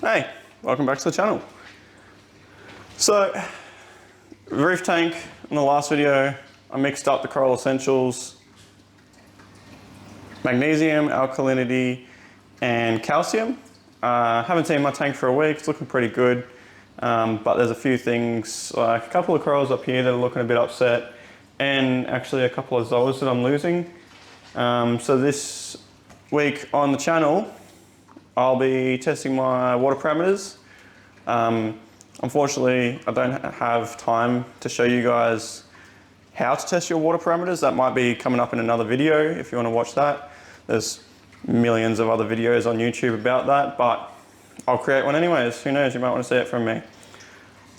Hey, welcome back to the channel. So, reef tank, in the last video, I mixed up the Coral Essentials, magnesium, alkalinity, and calcium. Haven't seen my tank for a week, it's looking pretty good. But there's a few things, like a couple of corals up here that are looking a bit upset, and actually a couple of zoas that I'm losing. So this week on the channel, I'll be testing my water parameters. Unfortunately, I don't have time to show you guys how to test your water parameters. That might be coming up in another video if you want to watch that. There's millions of other videos on YouTube about that, but I'll create one anyways. Who knows, you might want to see it from me.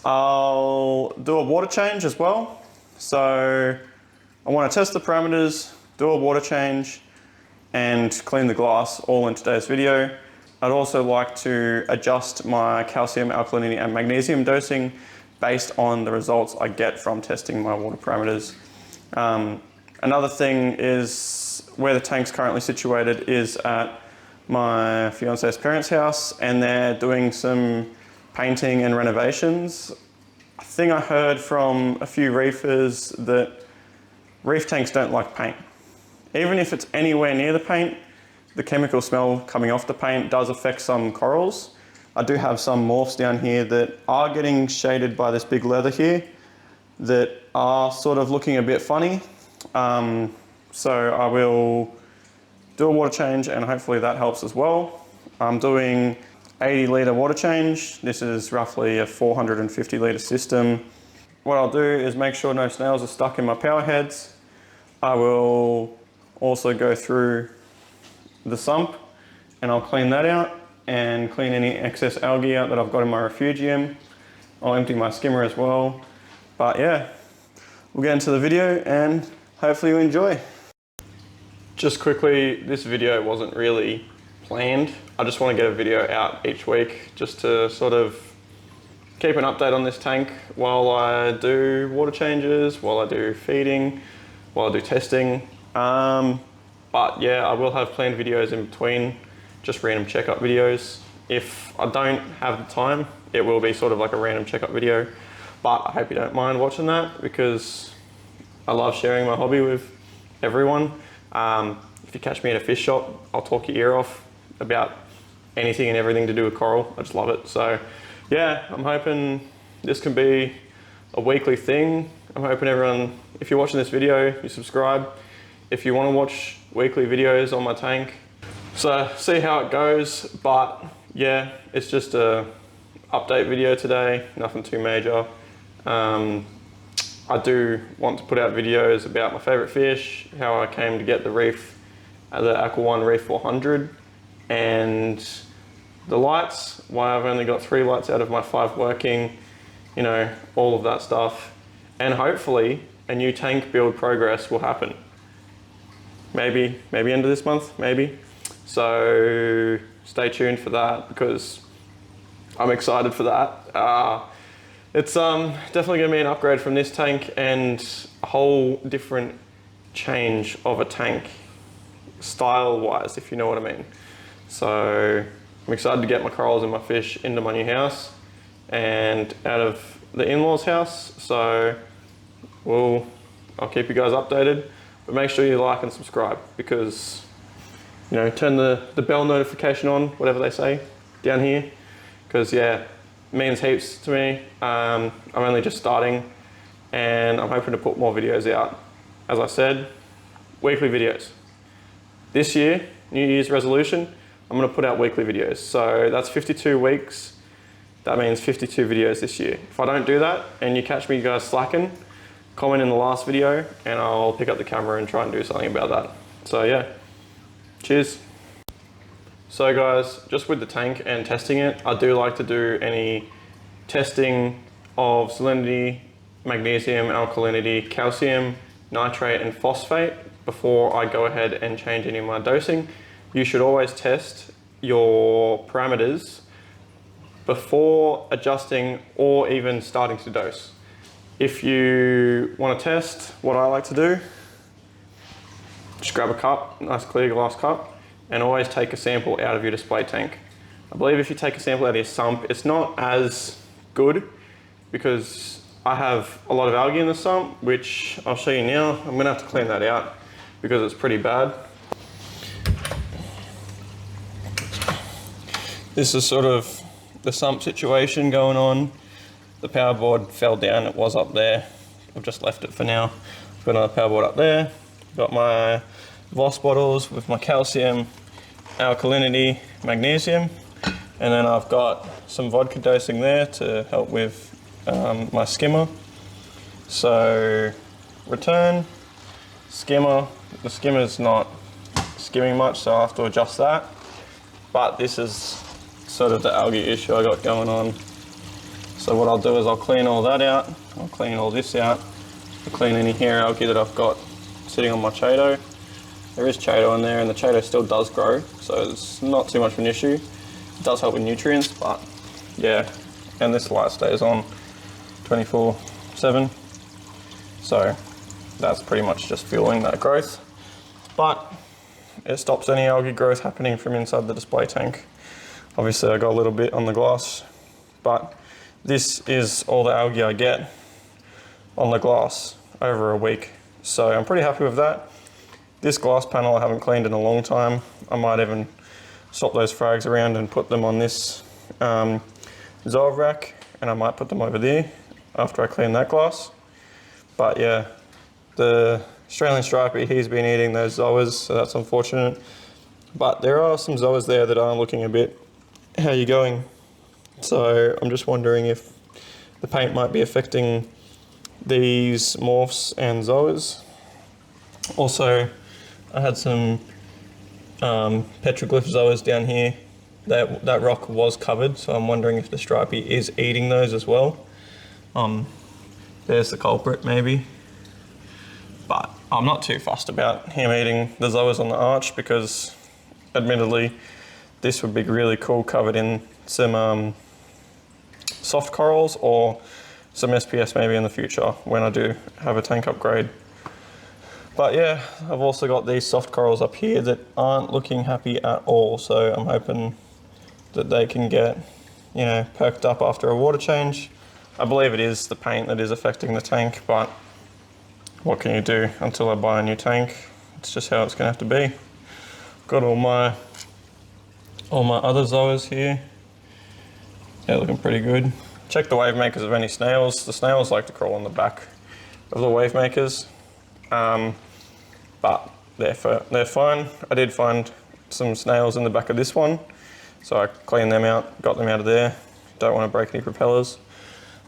I'll do a water change as well. So I want to test the parameters, do a water change, and clean the glass all in today's video. I'd also like to adjust my calcium, alkalinity, and magnesium dosing based on the results I get from testing my water parameters. Another thing is where the tank's currently situated is at my fiance's parents' house, and they're doing some painting and renovations. I think I heard from a few reefers that reef tanks don't like paint. Even if it's anywhere near the paint, the chemical smell coming off the paint does affect some corals. I do have some morphs down here that are getting shaded by this big leather here that are sort of looking a bit funny. So I will do a water change and hopefully that helps as well. I'm doing 80 litre water change. This is roughly a 450 litre system. What I'll do is make sure no snails are stuck in my power heads. I will also go through the sump and I'll clean that out and clean any excess algae out that I've got in my refugium. I'll empty my skimmer as well. But yeah, we'll get into the video and hopefully you enjoy. Just quickly, this video wasn't really planned. I just want to get a video out each week just to sort of keep an update on this tank while I do water changes, while I do feeding, while I do testing. But yeah, I will have planned videos in between, just random checkup videos. If I don't have the time, it will be sort of like a random checkup video. But I hope you don't mind watching that because I love sharing my hobby with everyone. If you catch me at a fish shop, I'll talk your ear off about anything and everything to do with coral. I just love it. So yeah, I'm hoping this can be a weekly thing. I'm hoping everyone, if you're watching this video, you subscribe. If you want to watch weekly videos on my tank. So see how it goes, but yeah, it's just a update video today, nothing too major. I do want to put out videos about my favorite fish, how I came to get the Aqua One Reef 400, and the lights, why I've only got 3 lights out of my 5 working, you know, all of that stuff. And hopefully a new tank build progress will happen. Maybe end of this month, maybe. So stay tuned for that because I'm excited for that. It's definitely gonna be an upgrade from this tank and a whole different change of a tank, style-wise, if you know what I mean. So I'm excited to get my corals and my fish into my new house and out of the in-laws house. So I'll keep you guys updated. But make sure you like and subscribe because, you know, turn the bell notification on, whatever they say down here. Because yeah, it means heaps to me. I'm only just starting and I'm hoping to put more videos out. As I said, weekly videos. This year, New Year's resolution, I'm gonna put out weekly videos. So that's 52 weeks. That means 52 videos this year. If I don't do that and you catch me guys slacking, comment in the last video and I'll pick up the camera and try and do something about that. So yeah, cheers. So guys, just with the tank and testing it, I do like to do any testing of salinity, magnesium, alkalinity, calcium, nitrate and phosphate before I go ahead and change any of my dosing. You should always test your parameters before adjusting or even starting to dose. If you want to test, what I like to do, just grab a cup, nice clear glass cup, and always take a sample out of your display tank. I believe if you take a sample out of your sump, it's not as good because I have a lot of algae in the sump, which I'll show you now. I'm gonna have to clean that out because it's pretty bad. This is sort of the sump situation going on. The power board fell down, it was up there. I've just left it for now. I've got another power board up there. Got my Voss bottles with my calcium, alkalinity, magnesium. And then I've got some vodka dosing there to help with my skimmer. So return, skimmer. The skimmer's not skimming much, so I'll have to adjust that. But this is sort of the algae issue I got going on. So what I'll do is I'll clean all that out. I'll clean all this out. I'll clean any hair algae that I've got sitting on my chato. There is chato in there and the chato still does grow, so it's not too much of an issue. It does help with nutrients, but yeah. And this light stays on 24/7. So that's pretty much just fueling that growth. But it stops any algae growth happening from inside the display tank. Obviously I got a little bit on the glass, but this is all the algae I get on the glass over a week. So I'm pretty happy with that. This glass panel I haven't cleaned in a long time. I might even swap those frags around and put them on this Zoa rack, and I might put them over there after I clean that glass. But yeah, the Australian stripey, he's been eating those Zoas, so that's unfortunate. But there are some Zoas there that are looking a bit, how you going? So I'm just wondering if the paint might be affecting these morphs and Zoas. Also, I had some petroglyph Zoas down here. That rock was covered, so I'm wondering if the stripey is eating those as well. There's the culprit maybe. But I'm not too fussed about him eating the Zoas on the arch because admittedly this would be really cool covered in some soft corals or some SPS maybe in the future when I do have a tank upgrade. But yeah, I've also got these soft corals up here that aren't looking happy at all, so I'm hoping that they can get, you know, perked up after a water change. I believe it is the paint that is affecting the tank, but what can you do until I buy a new tank? It's just how it's gonna have to be. Got all my other Zoas here. They're looking pretty good. Check the wave makers of any snails. The snails like to crawl on the back of the wave makers, but they're fine. I did find some snails in the back of this one, so I cleaned them out, got them out of there. Don't want to break any propellers.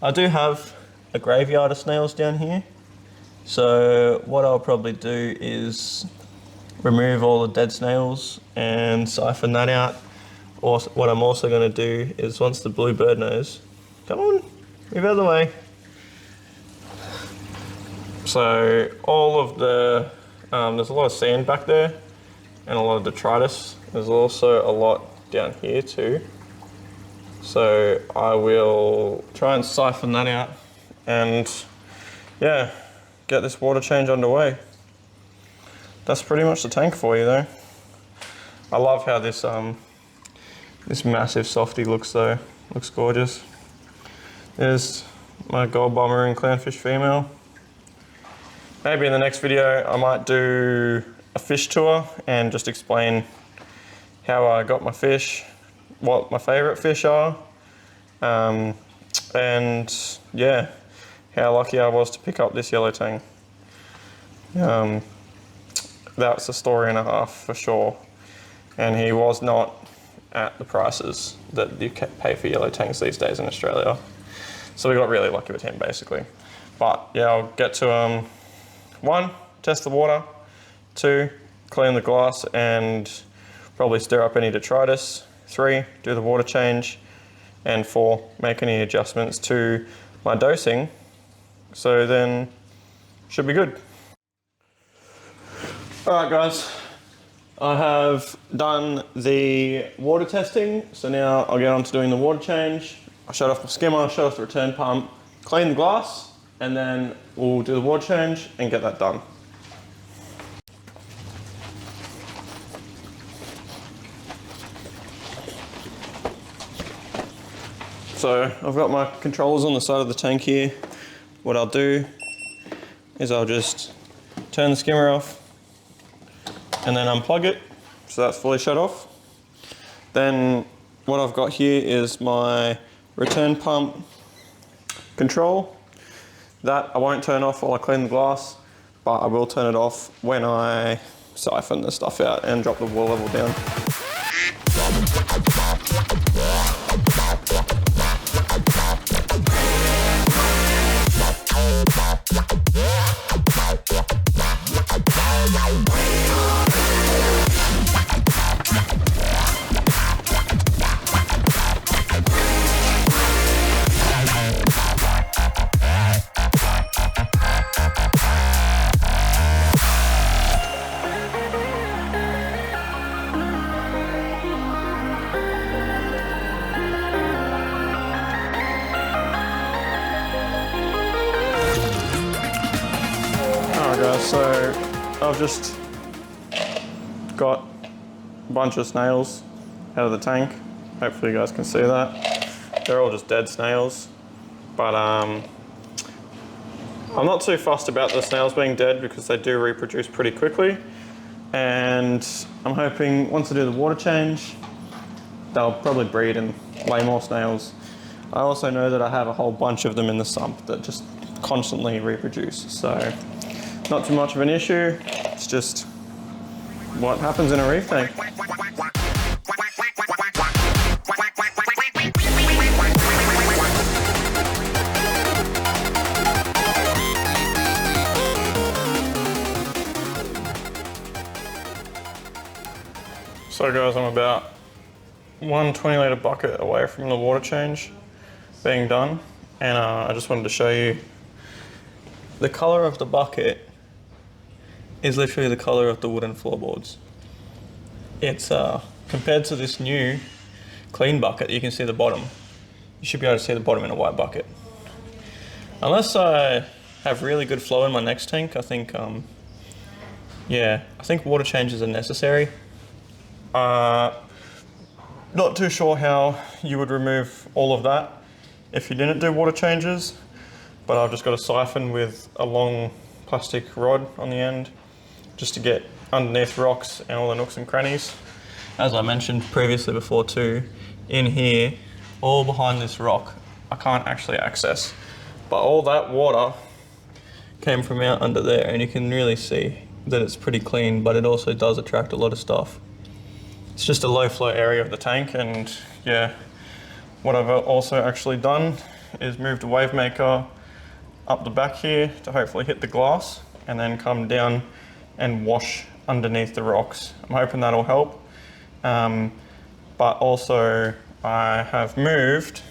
I do have a graveyard of snails down here, so what I'll probably do is remove all the dead snails and siphon that out. Or what I'm also going to do is once the blue bird nose, come on, move out of the way. So all of the, there's a lot of sand back there and a lot of detritus. There's also a lot down here too. So I will try and siphon that out and yeah, get this water change underway. That's pretty much the tank for you though. I love how this this massive softie looks though. Looks gorgeous. There's my gold bomber and clownfish female. Maybe in the next video I might do a fish tour and just explain how I got my fish, what my favourite fish are, and yeah, how lucky I was to pick up this yellow tang. That's a story and a half for sure, and he was not at the prices that you pay for yellow tangs these days in Australia. So we got really lucky with him basically. But yeah, I'll get to 1, test the water, 2, clean the glass and probably stir up any detritus, 3, do the water change, and 4, make any adjustments to my dosing. So then should be good. All right guys, I have done the water testing, so now I'll get on to doing the water change. I shut off my skimmer, shut off the return pump, clean the glass, and then we'll do the water change and get that done. So I've got my controllers on the side of the tank here. What I'll do is I'll just turn the skimmer off and then unplug it, so that's fully shut off. Then what I've got here is my return pump control. That I won't turn off while I clean the glass, but I will turn it off when I siphon the stuff out and drop the water level down. So I've just got a bunch of snails out of the tank. Hopefully you guys can see that. They're all just dead snails. But I'm not too fussed about the snails being dead because they do reproduce pretty quickly. And I'm hoping once I do the water change, they'll probably breed and lay more snails. I also know that I have a whole bunch of them in the sump that just constantly reproduce. So not too much of an issue, it's just what happens in a reef tank. So guys, I'm about 1 20-litre bucket away from the water change being done, and I just wanted to show you the colour of the bucket is literally the colour of the wooden floorboards. It's compared to this new clean bucket, you can see the bottom. You should be able to see the bottom in a white bucket. Unless I have really good flow in my next tank, I think yeah, I think water changes are necessary. Not too sure how you would remove all of that if you didn't do water changes, but I've just got a siphon with a long plastic rod on the end just to get underneath rocks and all the nooks and crannies. As I mentioned previously before too, in here, all behind this rock, I can't actually access, but all that water came from out under there, and you can really see that it's pretty clean, but it also does attract a lot of stuff. It's just a low flow area of the tank, and yeah, what I've also actually done is moved a wave maker up the back here to hopefully hit the glass and then come down and wash underneath the rocks. I'm hoping that'll help. But also I have moved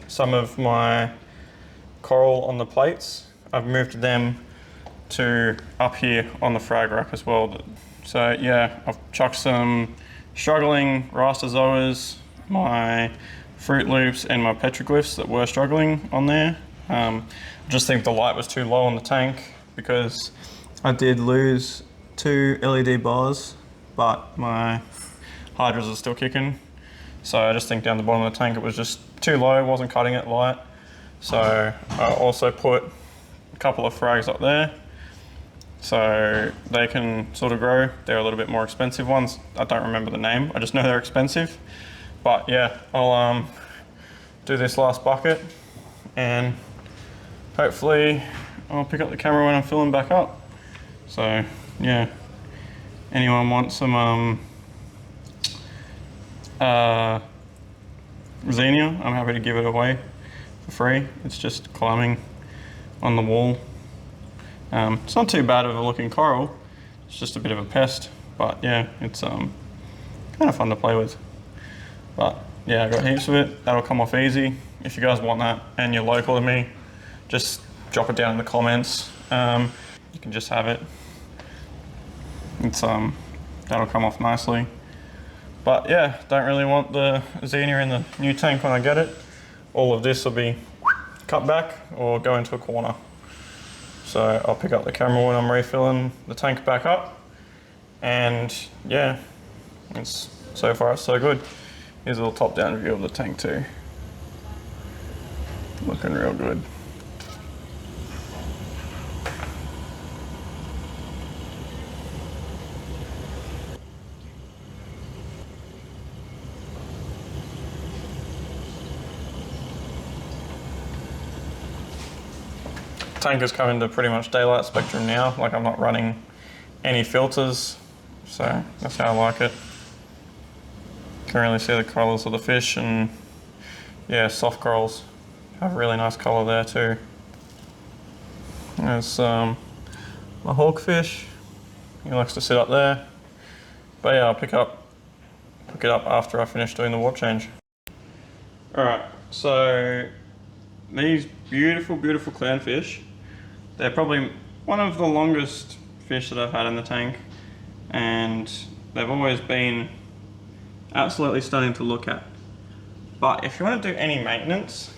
some of my coral on the plates. I've moved them to up here on the frag rack as well. So yeah, I've chucked some struggling rastazoas, my Fruit Loops and my petroglyphs that were struggling on there. I just think the light was too low on the tank because I did lose 2 LED bars, but my hydras are still kicking. So I just think down the bottom of the tank it was just too low, wasn't cutting it light. So I also put a couple of frags up there so they can sort of grow. They're a little bit more expensive ones. I don't remember the name, I just know they're expensive. But yeah, I'll do this last bucket and hopefully I'll pick up the camera when I'm filling back up. So yeah, anyone want some Xenia, I'm happy to give it away for free. It's just climbing on the wall. It's not too bad of a looking coral, it's just a bit of a pest, but yeah, it's kind of fun to play with. But yeah, I got heaps of it, that'll come off easy. If you guys want that and you're local to me, just drop it down in the comments. You can just have it. It's that'll come off nicely. But yeah, don't really want the Xenia in the new tank when I get it. All of this will be cut back or go into a corner. So I'll pick up the camera when I'm refilling the tank back up. And yeah, so far it's so good. Here's a little top down view of the tank too. Looking real good. Tank has come into pretty much daylight spectrum now, like I'm not running any filters, so that's how I like it. Can really see the colours of the fish, and yeah, soft corals have a really nice colour there too. There's my hawkfish, he likes to sit up there, but yeah, I'll pick it up after I finish doing the water change. Alright, so these beautiful, beautiful clownfish, they're probably one of the longest fish that I've had in the tank, and they've always been absolutely stunning to look at. But if you want to do any maintenance,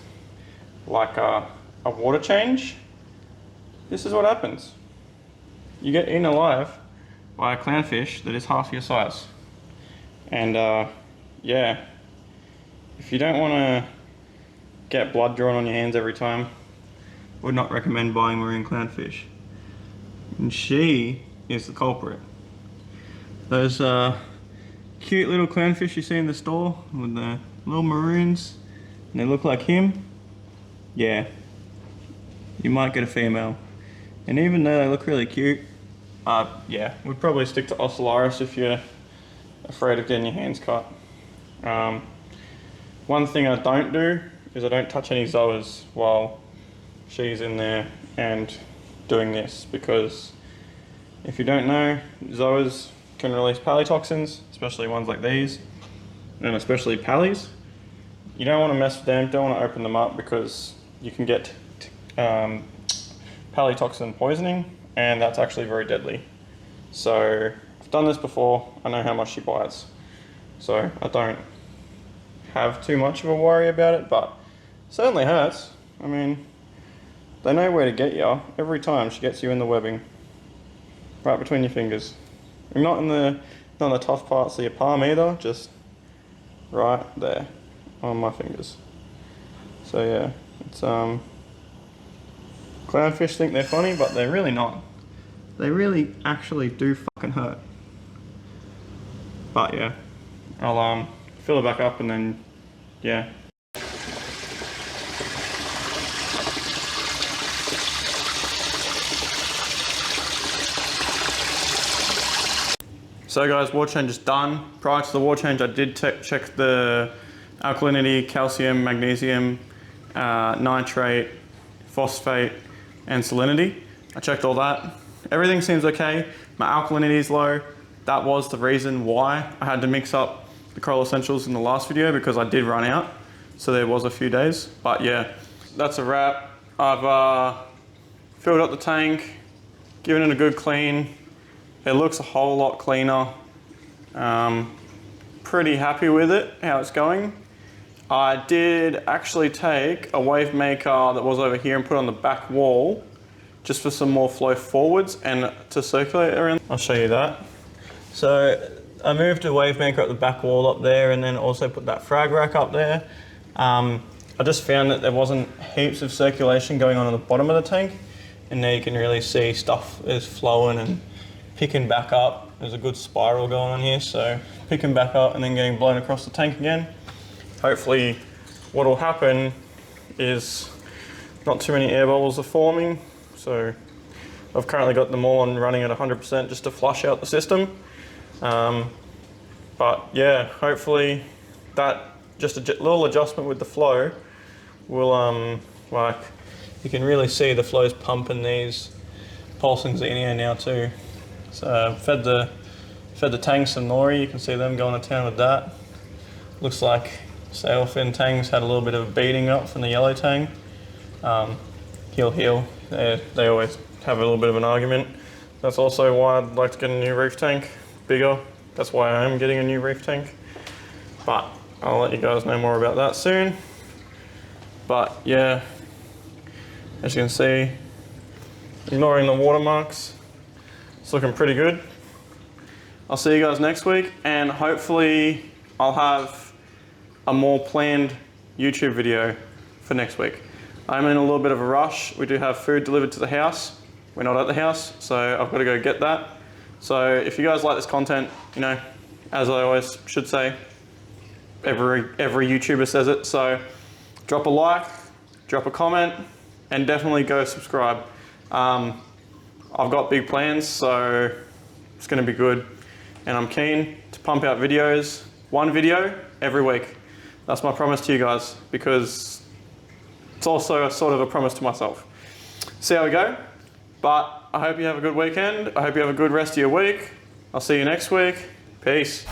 like a water change, this is what happens. You get eaten alive by a clownfish that is half your size. And yeah, if you don't want to get blood drawn on your hands every time, would not recommend buying marine clownfish. And she is the culprit. Those cute little clownfish you see in the store with the little maroons, and they look like him, yeah, you might get a female. And even though they look really cute, yeah, we'd probably stick to Ocellaris if you're afraid of getting your hands cut. One thing I don't do is I don't touch any zoas while she's in there and doing this, because if you don't know, zoas can release palitoxins, especially ones like these, and especially pallies. You don't want to mess with them, don't want to open them up, because you can get palitoxin poisoning, and that's actually very deadly. So I've done this before, I know how much she bites, so I don't have too much of a worry about it, but it certainly hurts. I mean, they know where to get you every time. She gets you in the webbing, right between your fingers. Not in the tough parts of your palm either, just right there on my fingers. So yeah, it's clownfish think they're funny, but they're really not. They really actually do fucking hurt. But yeah, I'll fill it back up and then yeah. So guys, water change is done. Prior to the water change, I did check the alkalinity, calcium, magnesium, nitrate, phosphate, and salinity. I checked all that. Everything seems okay. My alkalinity is low. That was the reason why I had to mix up the Coral Essentials in the last video, because I did run out. So there was a few days, but yeah, that's a wrap. I've filled up the tank, given it a good clean. It looks a whole lot cleaner. Pretty happy with it, how it's going. I did actually take a wave maker that was over here and put it on the back wall just for some more flow forwards and to circulate around. I'll show you that. So I moved a wave maker up the back wall up there, and then also put that frag rack up there. I just found that there wasn't heaps of circulation going on the bottom of the tank, and now you can really see stuff is flowing and picking back up. There's a good spiral going on here, so picking back up and then getting blown across the tank again. Hopefully what will happen is not too many air bubbles are forming, so I've currently got them all on running at 100% just to flush out the system. But yeah, hopefully that just a little adjustment with the flow will like, you can really see the flow's pumping these pulsing xenia now too. So fed the tanks some nori, you can see them going to town with that. Looks like sailfin tangs had a little bit of a beating up from the yellow tang. Heel, they always have a little bit of an argument. That's also why I'd like to get a new reef tank, bigger. That's why I am getting a new reef tank. But I'll let you guys know more about that soon. But yeah, as you can see, ignoring the watermarks, it's looking pretty good. I'll see you guys next week, and hopefully I'll have a more planned YouTube video for next week. I'm in a little bit of a rush. We do have food delivered to the house. We're not at the house, so I've got to go get that. So if you guys like this content, you know, as I always should say, every YouTuber says it, so drop a like, drop a comment, and definitely go subscribe. I've got big plans, so it's going to be good, and I'm keen to pump out videos, one video every week. That's my promise to you guys, because it's also a sort of a promise to myself. See how we go, but I hope you have a good weekend. I hope you have a good rest of your week. I'll see you next week. Peace.